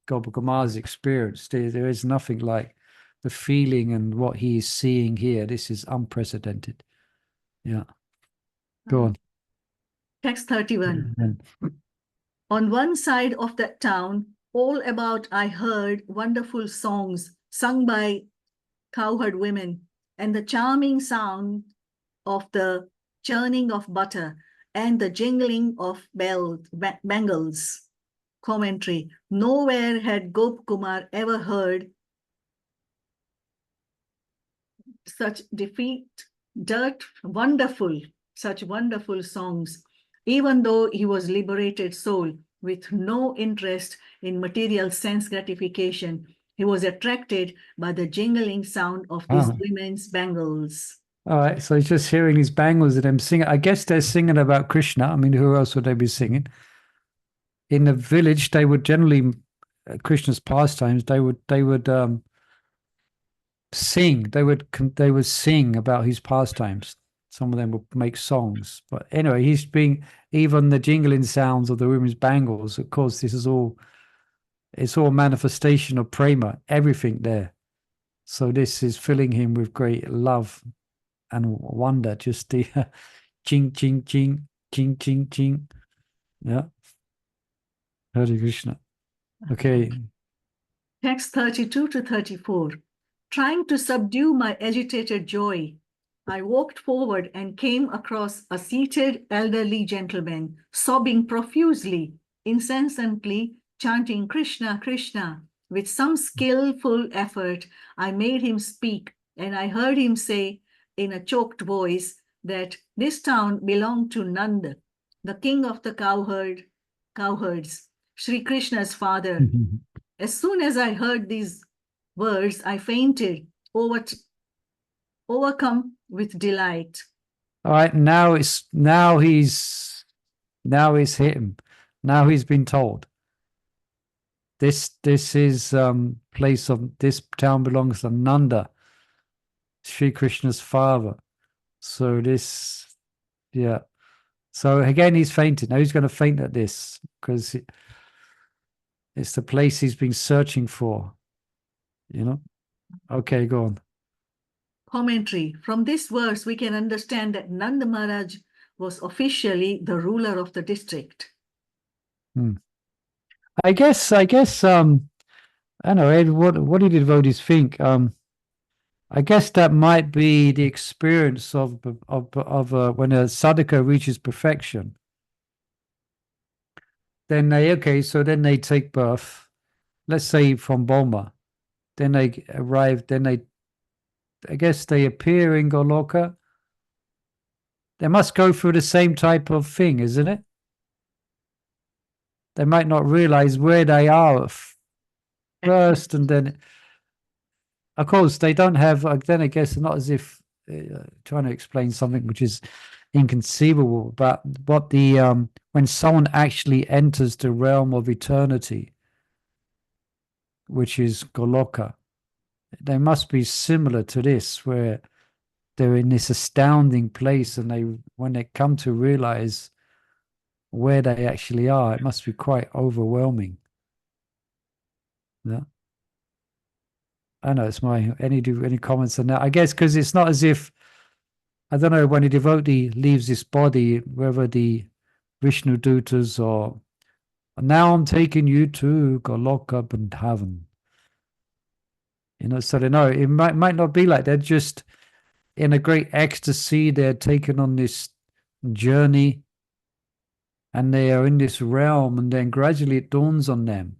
Gopakumar's experience. There is nothing like the feeling and what he is seeing here. This is unprecedented. Yeah. Go on. Text 31. On one side of that town, all about I heard wonderful songs sung by cowherd women and the charming sound of the churning of butter and the jingling of bangles. Commentary. Nowhere had Gop Kumar ever heard such such wonderful songs, even though he was liberated soul with no interest in material sense gratification. He was attracted by the jingling sound of these women's bangles. All right, so he's just hearing these bangles and them singing. I guess they're singing about Krishna. I mean, who else would they be singing? In the village, they would generally, Krishna's pastimes, they would sing. They would sing about his pastimes. Some of them would make songs. But anyway, he's being, even the jingling sounds of the women's bangles, of course, it's all manifestation of prema, everything there. So this is filling him with great love and wonder, just the ching, ching, ching, ching, ching, ching. Yeah. Hare Krishna. Okay. Text 32 to 34. Trying to subdue my agitated joy, I walked forward and came across a seated elderly gentleman, sobbing profusely, incessantly chanting Krishna, Krishna. With some skillful effort, I made him speak, and I heard him say in a choked voice that this town belonged to Nanda, the king of the cowherds, Sri Krishna's father. As soon as I heard these words, I fainted, overcome with delight. All right, now he's hit him. Now he's been told. This is place of this town belongs to Nanda, Sri Krishna's father. So this, yeah. So again, he's fainted. Now he's going to faint at this because it's the place he's been searching for. You know. Okay, go on. Commentary. From this verse, we can understand that Nanda Maharaj was officially the ruler of the district. I guess. I don't know, Ed. What do the devotees think? I guess that might be the experience of when a sadhaka reaches perfection. Then they take birth. Let's say from Boma. Then they arrive. I guess they appear in Goloka. They must go through the same type of thing, isn't it? They might not realize where they are first, and then of course, they don't have, then I guess, not as if trying to explain something which is inconceivable, but what the, when someone actually enters the realm of eternity, which is Goloka, they must be similar to this, where they're in this astounding place, and when they come to realize where they actually are, it must be quite overwhelming. Yeah. I know it's my any comments on that? I guess because it's not as if, I don't know, when a devotee leaves this body, whether the Vishnu Dutas or now I'm taking you to Goloka Vrindavan. So they know it might not be like they're just in a great ecstasy. They're taken on this journey, and they are in this realm, and then gradually it dawns on them,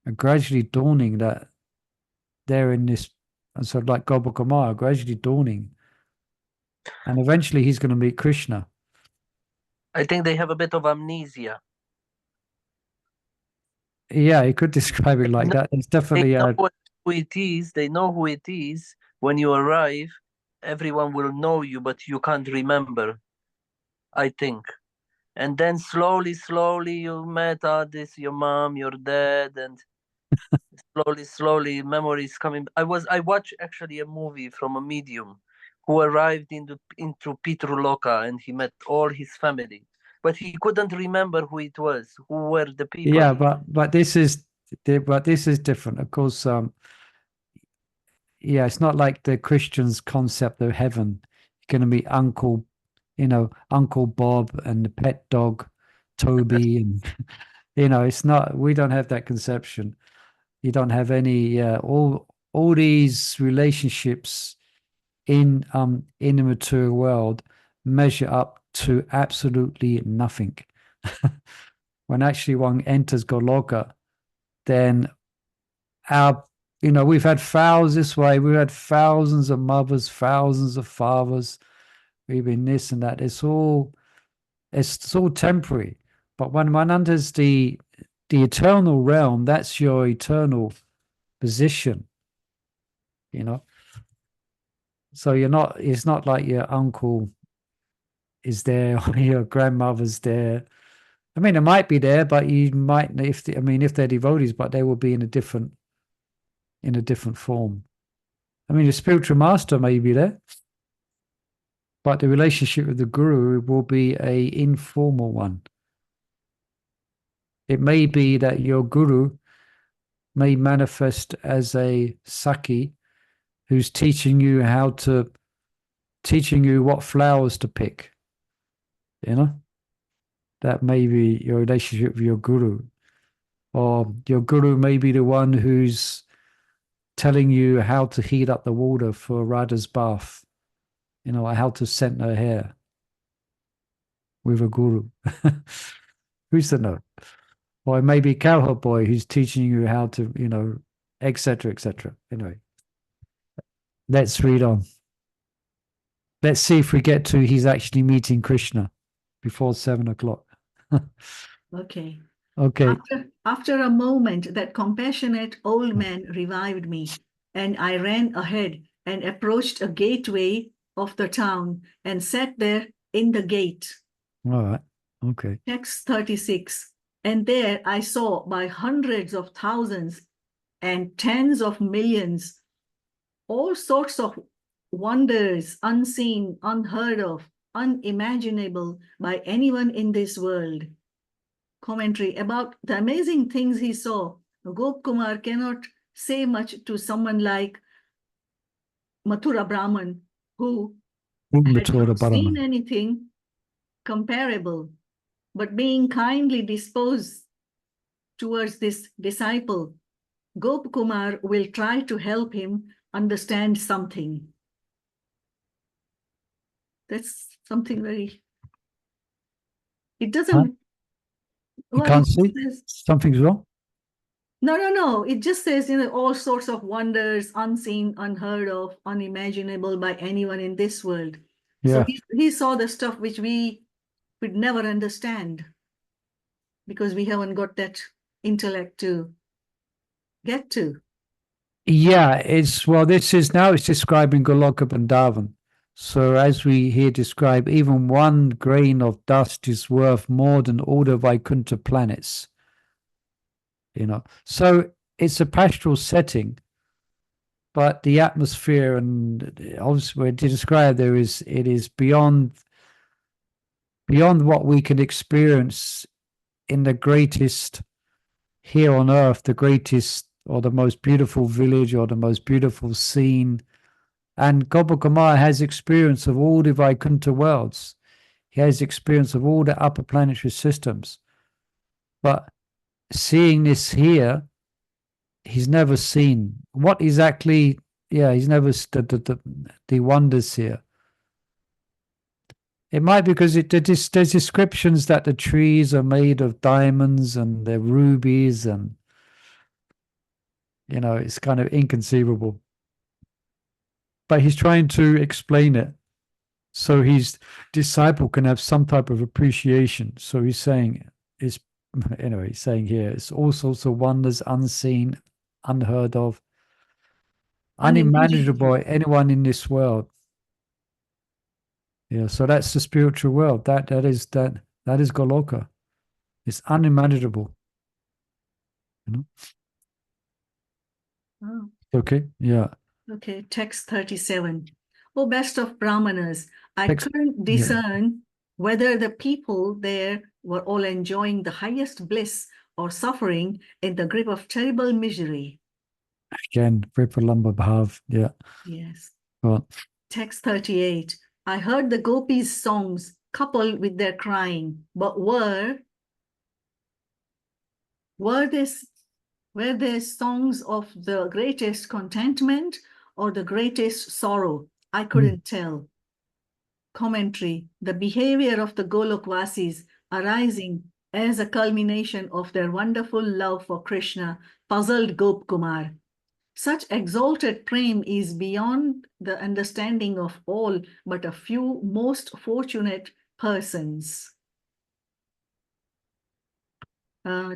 and gradually dawning that they're in this, and so like Gopakumar, gradually dawning, and eventually he's going to meet Krishna. I think they have a bit of amnesia. Yeah, you could describe it like that. It's definitely They know who it is. They know who it is. When you arrive, everyone will know you, but you can't remember, I think. And then slowly you met this, your mom, your dad, and slowly memories coming. I watched actually a movie from a medium who arrived into Pitruloka, and he met all his family, but he couldn't remember who it was, who were the people. Yeah, but this is different, of course. Yeah, it's not like the Christians' concept of heaven. You're going to meet Uncle Bob and the pet dog Toby, and it's not. We don't have that conception. You don't have any all these relationships in the material world measure up to absolutely nothing. When actually one enters Goloka, then we've had thousands this way, we've had thousands of mothers, thousands of fathers, we've been this and that. It's all temporary. But when one enters the eternal realm, that's your eternal position. So it's not like your uncle is there or your grandmother's there. I mean, it might be there, but you might, if they're devotees, but they will be in a different form. I mean, the spiritual master may be there, but the relationship with the guru will be a informal one. It may be that your guru may manifest as a Saki who's teaching you what flowers to pick. That may be your relationship with your guru. Or your guru may be the one who's telling you how to heat up the water for Radha's bath, how to scent her hair with a guru. Who's to know? Or it may be cowherd boy who's teaching you how to, etc., etc. Anyway, let's read on. Let's see if we get to he's actually meeting Krishna before 7 o'clock. Okay. Okay. After a moment, that compassionate old man revived me, and I ran ahead and approached a gateway of the town and sat there in the gate. All right. Okay. Text 36. And there I saw by hundreds of thousands and tens of millions all sorts of wonders unseen, unheard of, unimaginable by anyone in this world. Commentary about the amazing things he saw. Gop Kumar cannot say much to someone like Mathura Brahman, who had not seen anything comparable, but being kindly disposed towards this disciple, Gop Kumar will try to help him understand something. That's something very... It doesn't... You can't see? Something's wrong? No. It just says, all sorts of wonders, unseen, unheard of, unimaginable by anyone in this world. Yeah. So he saw the stuff which we would never understand because we haven't got that intellect to get to. Yeah, this is now it's describing Goloka Vrindavan. So as we here describe, even one grain of dust is worth more than all the Vaikuntha planets. So it's a pastoral setting, but the atmosphere and obviously where to describe it is beyond what we can experience in the greatest here on earth, the greatest or the most beautiful village or the most beautiful scene. And Gopakumar has experience of all the Vaikuntha worlds. He has experience of all the upper planetary systems. But seeing this here, he's never seen what exactly. Yeah, he's never the wonders here. It might be because there's descriptions that the trees are made of diamonds and they're rubies, and it's kind of inconceivable. But he's trying to explain it so his disciple can have some type of appreciation. So he's saying he's saying here it's all sorts of wonders unseen, unheard of, unimaginable by anyone in this world. Yeah, so that's the spiritual world. That is Goloka. It's unimaginable. Oh. Okay, yeah. Okay, text 37. Oh, best of Brahmanas, I couldn't discern whether the people there were all enjoying the highest bliss or suffering in the grip of terrible misery. Again, Vripalamba Bhav, yeah. Yes. Well, text 38. I heard the gopis' songs coupled with their crying, but were they songs of the greatest contentment or the greatest sorrow? I couldn't tell. Commentary. The behavior of the Golokvasis arising as a culmination of their wonderful love for Krishna puzzled Gopkumar. Such exalted prem is beyond the understanding of all but a few most fortunate persons.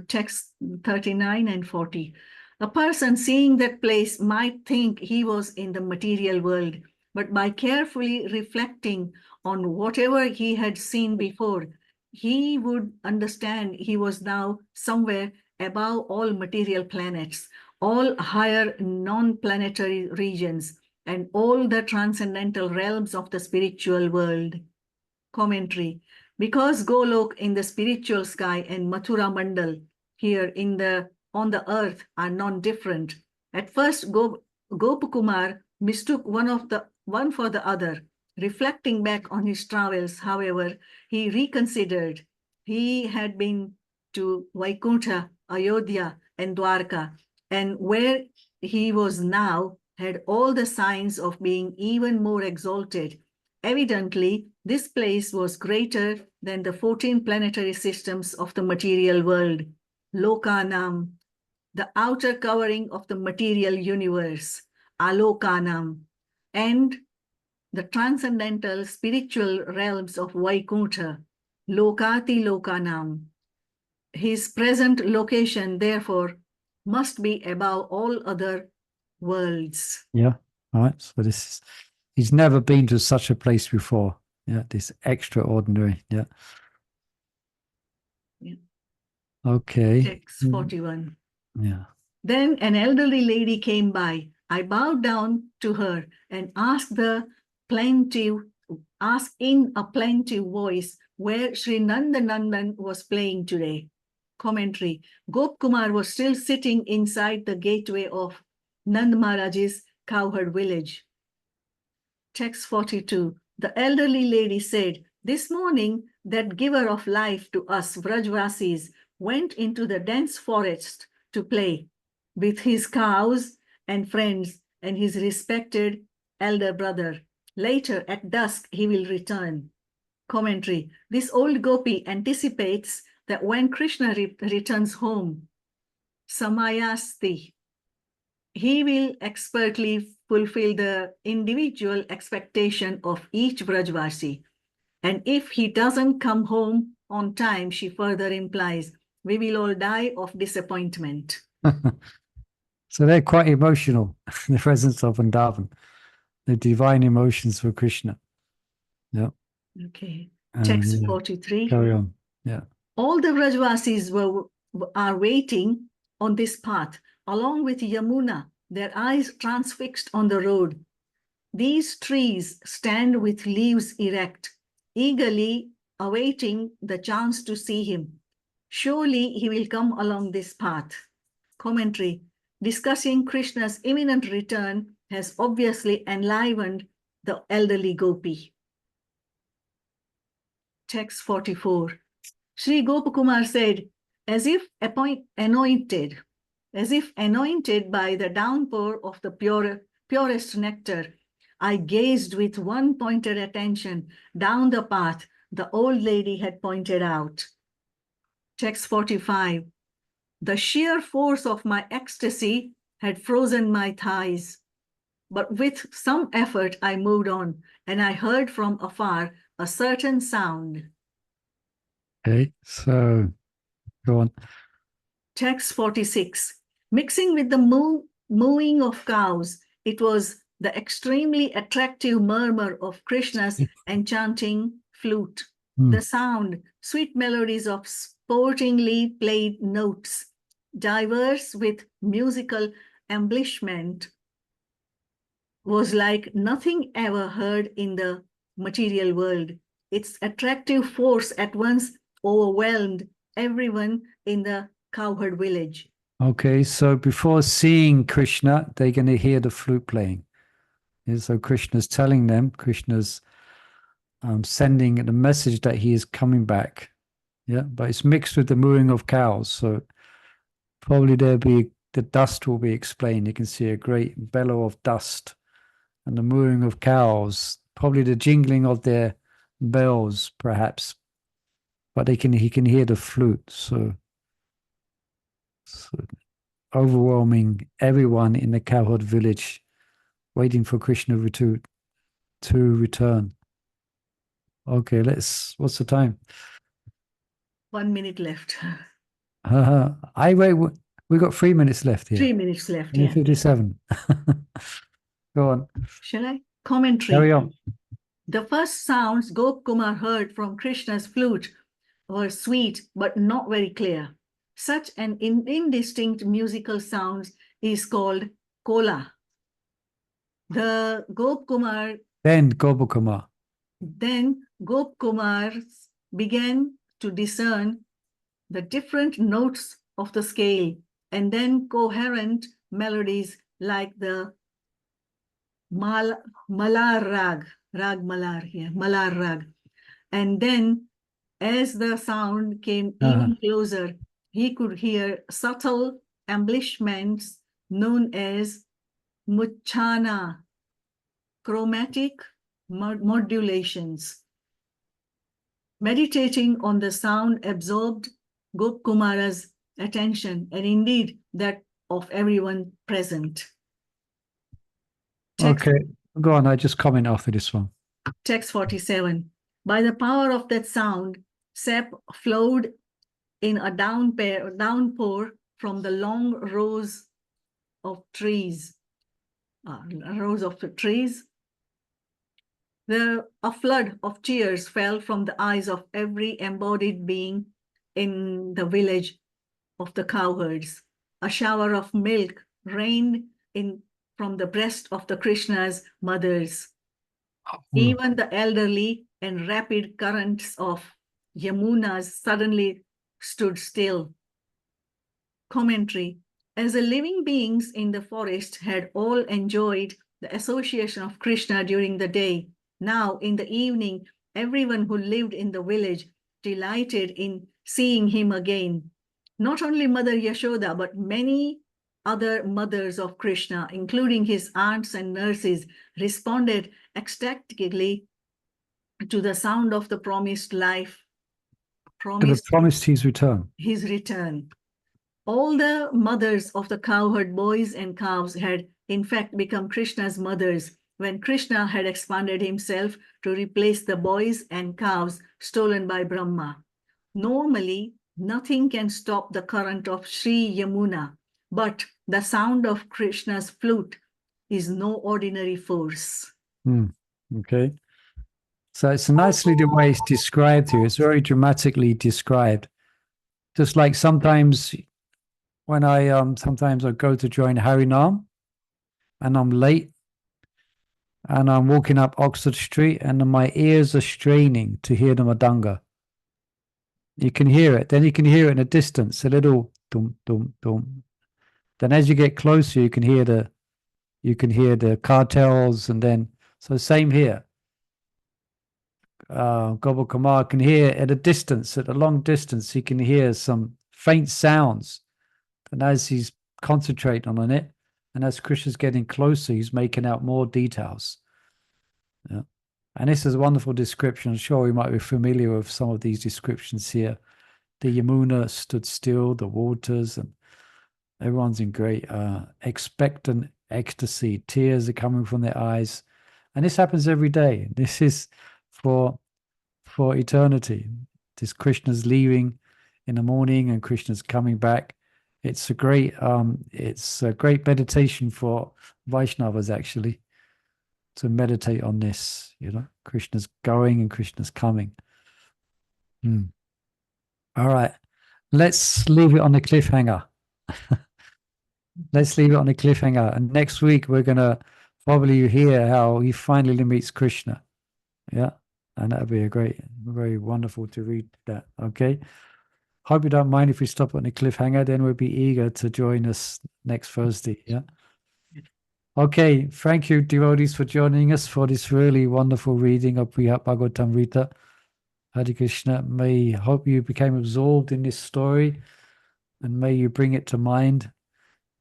Text 39 and 40. A person seeing that place might think he was in the material world, but by carefully reflecting on whatever he had seen before, he would understand he was now somewhere above all material planets, all higher non-planetary regions, and all the transcendental realms of the spiritual world. Commentary. Because Golok in the spiritual sky and Mathura Mandal here on the earth are non-different. At first, Gopakumar mistook one for the other. Reflecting back on his travels, however, he reconsidered. He had been to Vaikuntha, Ayodhya, and Dwarka, and where he was now had all the signs of being even more exalted. Evidently, this place was greater than the 14 planetary systems of the material world. Lokanam, the outer covering of the material universe. Alokanam, and the transcendental spiritual realms of Vaikuntha. Lokati Lokanam. His present location, therefore, must be above all other worlds. Yeah, all right. So he's never been to such a place before. Yeah, this extraordinary. Yeah. Okay. Text 41. Yeah. Then an elderly lady came by. I bowed down to her and asked in a plaintive voice where Sri Nanda Nandan was playing today. Commentary. Gopkumar was still sitting inside the gateway of Nand Maharaj's cowherd village. Text 42. The elderly lady said, this morning that giver of life to us Vrajvasis went into the dense forest to play with his cows and friends and his respected elder brother. Later at dusk he will return. Commentary. This old gopi anticipates that when Krishna returns home, Samayasti, he will expertly fulfill the individual expectation of each Vrajvasi. And if he doesn't come home on time, she further implies, we will all die of disappointment. So they're quite emotional, in the presence of Vrindavan. The divine emotions for Krishna. Yeah. Okay. Text Yeah. 43. Carry on. Yeah. All the Vrajvasis are waiting on this path, along with Yamuna, their eyes transfixed on the road. These trees stand with leaves erect, eagerly awaiting the chance to see him. Surely he will come along this path. Commentary. Discussing Krishna's imminent return has obviously enlivened the elderly gopi. Text 44. Sri Gopakumar said, as if anointed by the downpour of the purest nectar, I gazed with one pointed attention down the path the old lady had pointed out. Text 45. The sheer force of my ecstasy had frozen my thighs, but with some effort I moved on, and I heard from afar a certain sound. Okay, so go on. Text 46. Mixing with the mooing of cows, it was the extremely attractive murmur of Krishna's enchanting flute. The sound, sweet melodies of sportingly played notes, diverse with musical embellishment, was like nothing ever heard in the material world. Its attractive force at once overwhelmed everyone in the cowherd village. Okay, so before seeing Krishna, they're going to hear the flute playing. And so Krishna's telling them, Krishna's sending the message that he is coming back. Yeah, but it's mixed with the mooing of cows. So probably the dust will be explained. You can see a great bellow of dust and the mooing of cows, probably the jingling of their bells, perhaps. But he can hear the flute. So overwhelming everyone in the cowherd village, waiting for Krishna to return. Okay, what's the time? 1 minute left. We got 3 minutes left here. 3 minutes left. Yeah. 57. Go on. Shall I? Commentary. Carry on. The first sounds Gopkumar heard from Krishna's flute were sweet but not very clear. Such an indistinct musical sound is called kola. Then Gopkumar began to discern the different notes of the scale and then coherent melodies like the Malar Rag, Malar Rag. And then as the sound came even closer, he could hear subtle embellishments known as muchana, chromatic modulations. Meditating on the sound absorbed Gopkumara's attention and indeed that of everyone present. Okay, go on. I just comment after this one. Text 47. By the power of that sound, sap flowed in a downpour from the long rows of trees. A flood of tears fell from the eyes of every embodied being in the village of the cowherds. A shower of milk rained from the breast of the Krishna's mothers. Even the elderly and rapid currents of Yamunas suddenly stood still. Commentary. As the living beings in the forest had all enjoyed the association of Krishna during the day, now in the evening, everyone who lived in the village delighted in seeing him again. Not only Mother Yashoda, but many other mothers of Krishna, including his aunts and nurses, responded ecstatically to the sound of the promised his return. His return. All the mothers of the cowherd boys and calves had in fact become Krishna's mothers when Krishna had expanded himself to replace the boys and calves stolen by Brahma. Normally, nothing can stop the current of Sri Yamuna, but the sound of Krishna's flute is no ordinary force. Okay. So it's nicely the way it's described here. It's very dramatically described. Just like sometimes when sometimes I go to join Harinam and I'm late and I'm walking up Oxford Street and my ears are straining to hear the Madanga. You can hear it. Then you can hear it in a distance, a little dum dum dum. Then as you get closer, you can hear the cartels, and then so same here. Gobble Kumar can hear at a long distance, he can hear some faint sounds. And as he's concentrating on it, and as Krishna's getting closer, he's making out more details. Yeah. And this is a wonderful description. I'm sure you might be familiar with some of these descriptions here. The Yamuna stood still, the waters, and everyone's in great expectant ecstasy. Tears are coming from their eyes. And this happens every day. This is for eternity. This Krishna's leaving in the morning and Krishna's coming back. It's a great meditation for Vaishnavas, actually, to meditate on this. Krishna's going and Krishna's coming. All right, let's leave it on a cliffhanger. Let's leave it on a cliffhanger, and next week we're gonna probably hear how he finally meets Krishna. Yeah, and that'll be very wonderful to read that. Okay. Hope you don't mind if we stop on a cliffhanger, then we'll be eager to join us next Thursday. Yeah. Okay. Thank you, devotees, for joining us for this really wonderful reading of Bhagavatamrta. Hare Krishna. Hope you became absorbed in this story, and may you bring it to mind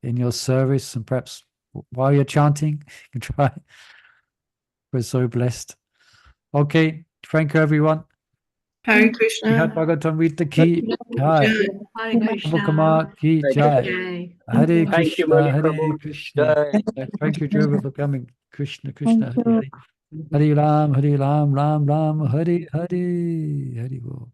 in your service, and perhaps while you're chanting, you can try. We're so blessed. Okay. Thank you, everyone. Hare Krishna. Bhagavatamrita ki jai. Hare Krishna. Kumar ki jai. Jai. Hare Thank you, Krishna, Mani Hare Prabhu. Krishna. Jai. Thank you, Dhruva, for coming. Krishna, Krishna, Hare Hare. Hare Ram, Hare Ram, Ram Ram, Hare Hare. Hare Bo.